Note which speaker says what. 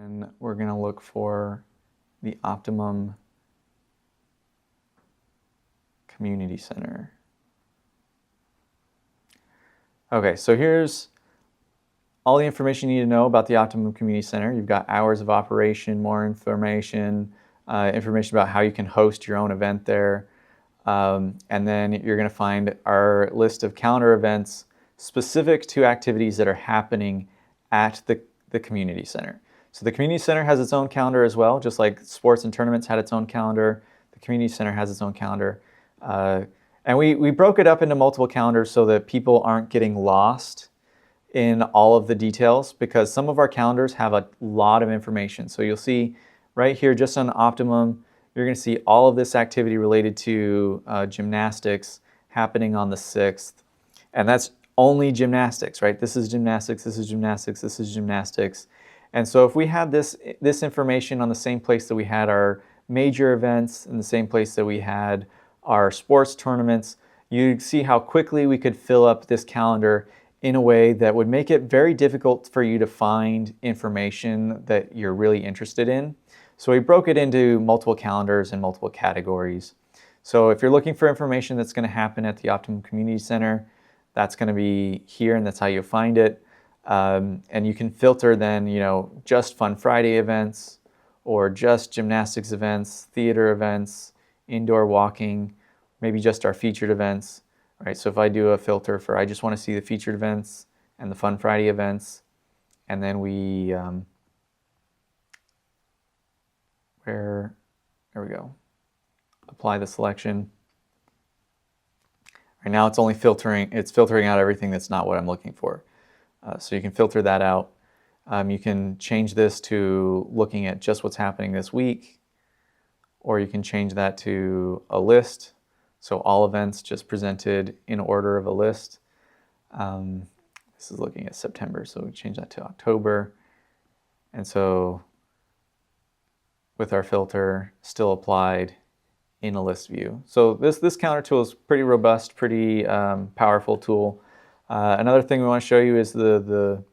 Speaker 1: And we're going to look for the Optimum Community Center. Okay, so here's all the information you need to know about the Optimum Community Center. You've got hours of operation, more information, information about how you can host your own event there. And then you're going to find our list of calendar events specific to activities that are happening at the community center. So the community center has its own calendar as well, just like sports and tournaments had its own calendar. The community center has its own calendar. And we broke it up into multiple calendars so that people aren't getting lost in all of the details, because some of our calendars have a lot of information. So you'll see right here, just on Optimum, you're going to see all of this activity related to gymnastics happening on the 6th. And that's only gymnastics, right? This is gymnastics, this is gymnastics, this is gymnastics. And so if we had this information on the same place that we had our major events, and the same place that we had our sports tournaments, you'd see how quickly we could fill up this calendar in a way that would make it very difficult for you to find information that you're really interested in. So we broke it into multiple calendars and multiple categories. So if you're looking for information that's going to happen at the Optimum Community Center, that's going to be here, and that's how you'll find it. And you can filter then, just Fun Friday events, or just gymnastics events, theater events, indoor walking, maybe just our featured events. Right, so if I do a filter for I just want to see the featured events and the Fun Friday events, and then there we go, apply the selection. Right now it's only filtering out everything that's not what I'm looking for. So you can filter that out. You can change this to looking at just what's happening this week, or you can change that to a list. So all events just presented in order of a list. This is looking at September, so we change that to October. And so with our filter still applied in a list view. So this calendar tool is pretty robust, pretty powerful tool. Another thing we want to show you is the